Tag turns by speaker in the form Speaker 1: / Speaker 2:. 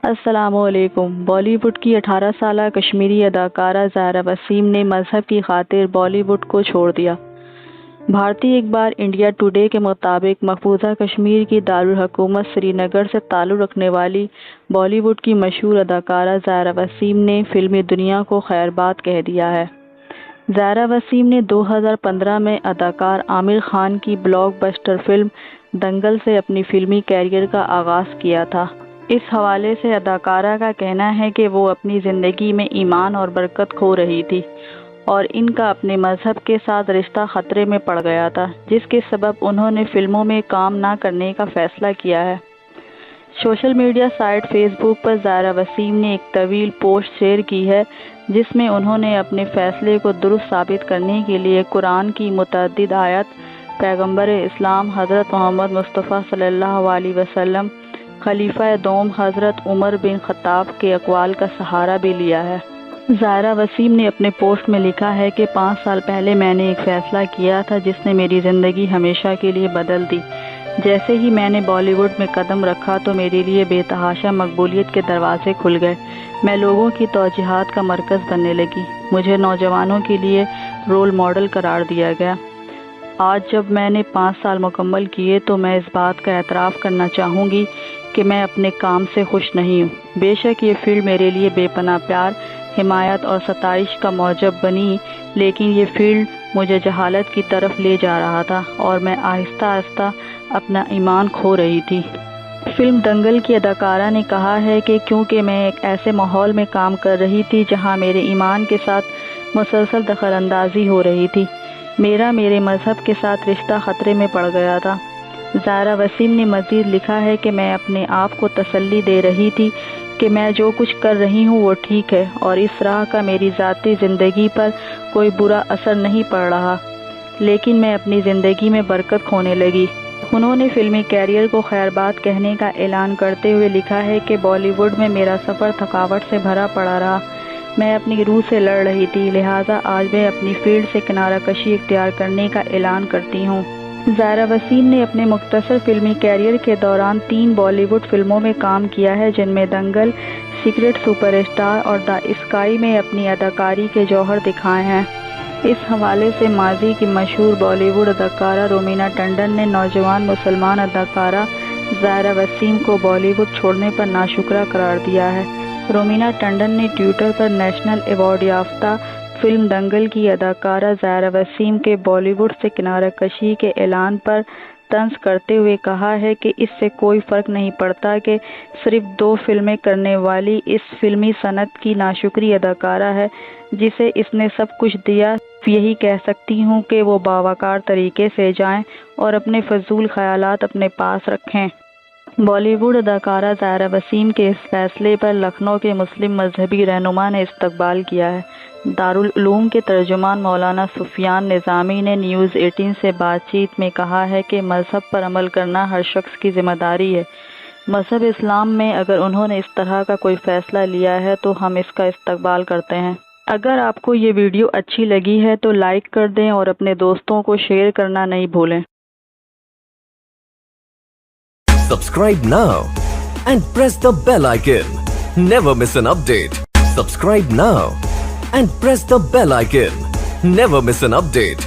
Speaker 1: अस्सलामुअलैकुम। बॉलीवुड की 18 साला कश्मीरी अदाकारा ज़ायरा वसीम ने मजहब की खातिर बॉलीवुड को छोड़ दिया। भारतीय अखबार इंडिया टुडे के मुताबिक मकबूजा कश्मीर की दारुल हुकूमत श्रीनगर से ताल्लुक़ रखने वाली बॉलीवुड की मशहूर अदाकारा ज़ायरा वसीम ने फिल्मी दुनिया को खैरबाद कह दिया है। ज़ायरा वसीम ने 2015 में अदाकार आमिर खान की ब्लॉकबस्टर फिल्म दंगल से अपनी फिल्मी कैरियर का आगाज़ किया था। इस हवाले से अदाकारा का कहना है कि वो अपनी ज़िंदगी में ईमान और बरकत खो रही थी और इनका अपने मज़हब के साथ रिश्ता ख़तरे में पड़ गया था, जिसके सबब उन्होंने फ़िल्मों में काम ना करने का फ़ैसला किया है। सोशल मीडिया साइट फेसबुक पर ज़ायरा वसीम ने एक तवील पोस्ट शेयर की है, जिसमें उन्होंने अपने फ़ैसले को दुरुस्त साबित करने के लिए कुरान की मुतअद्दिद आयत, पैगम्बर इस्लाम हज़रत मोहम्मद मुस्तफ़ा सल्लल्लाहु अलैहि वसल्लम, खलीफा दोम हज़रत उमर बिन खत्ताब के अक़वाल का सहारा भी लिया है। ज़ायरा वसीम ने अपने पोस्ट में लिखा है कि 5 साल पहले मैंने एक फ़ैसला किया था जिसने मेरी ज़िंदगी हमेशा के लिए बदल दी। जैसे ही मैंने बॉलीवुड में कदम रखा तो मेरे लिए बेतहाशा मकबूलियत के दरवाजे खुल गए। मैं लोगों की तौजीहात का मरकज़ बनने लगी। मुझे नौजवानों के लिए रोल मॉडल करार दिया गया। आज जब मैंने 5 साल मुकम्मल किए तो मैं इस बात का एतराफ़ करना चाहूँगी कि मैं अपने काम से खुश नहीं हूँ। बेशक ये फील्ड मेरे लिए बेपनाह प्यार, हिमायत और सताइश का मौजब बनी, लेकिन ये फील्ड मुझे जहालत की तरफ ले जा रहा था और मैं आहिस्ता आहिस्ता अपना ईमान खो रही थी। फिल्म दंगल की अदाकारा ने कहा है कि क्योंकि मैं एक ऐसे माहौल में काम कर रही थी जहां मेरे ईमान के साथ मुसलसल दखलअंदाजी हो रही थी, मेरे मज़हब के साथ रिश्ता ख़तरे में पड़ गया था। ज़ायरा वसीम ने मज़ीद लिखा है कि मैं अपने आप को तसल्ली दे रही थी कि मैं जो कुछ कर रही हूँ वो ठीक है और इस राह का मेरी ज़ाती ज़िंदगी पर कोई बुरा असर नहीं पड़ रहा, लेकिन मैं अपनी ज़िंदगी में बरकत खोने लगी। उन्होंने फिल्मी कैरियर को खैरबाद कहने का ऐलान करते हुए लिखा है कि बॉलीवुड में मेरा सफ़र थकावट से भरा पड़ा रहा। मैं अपनी रूह से लड़ रही थी, लिहाजा आज मैं अपनी फील्ड से किनारा कशी इख्तियार करने का ऐलान करती हूँ। ज़ायरा वसीम ने अपने मुख्तसर फिल्मी कैरियर के दौरान 3 बॉलीवुड फिल्मों में काम किया है, जिनमें दंगल, सीक्रेट सुपरस्टार और द स्काई में अपनी अदाकारी के जौहर दिखाए हैं। इस हवाले से माजी की मशहूर बॉलीवुड अदाकारा रोमीना टंडन ने नौजवान मुसलमान अदाकारा ज़ायरा वसीम को बॉलीवुड छोड़ने पर नाशुक्रा करार दिया है। रोमीना टंडन ने ट्विटर पर नेशनल अवार्ड याफ्ता फिल्म दंगल की अदाकारा ज़ायरा वसीम के बॉलीवुड से किनारा कशी के ऐलान पर तंज करते हुए कहा है कि इससे कोई फ़र्क नहीं पड़ता कि सिर्फ 2 फिल्में करने वाली इस फिल्मी सनत की नाशुक्री अदाकारा है जिसे इसने सब कुछ दिया। यही कह सकती हूँ कि वो बावकार तरीके से जाएं और अपने फजूल ख्यालात अपने पास रखें। बॉलीवुड अदाकारा ज़ायरा वसीम के इस फैसले पर लखनऊ के मुस्लिम मजहबी रहनुमा ने इस्तकबाल किया है। दारुल उलूम के तर्जुमान मौलाना सुफियान निज़ामी ने न्यूज़ 18 से बातचीत में कहा है कि मज़हब पर अमल करना हर शख्स की ज़िम्मेदारी है। मज़हब इस्लाम में अगर उन्होंने इस तरह का कोई फ़ैसला लिया है तो हम इसका इस्तकबाल करते हैं। अगर आपको ये वीडियो अच्छी लगी है तो लाइक कर दें और अपने दोस्तों को शेयर करना नहीं भूलें।
Speaker 2: Subscribe now and press the bell icon. Never miss an update. Subscribe now and press the bell icon. Never miss an update.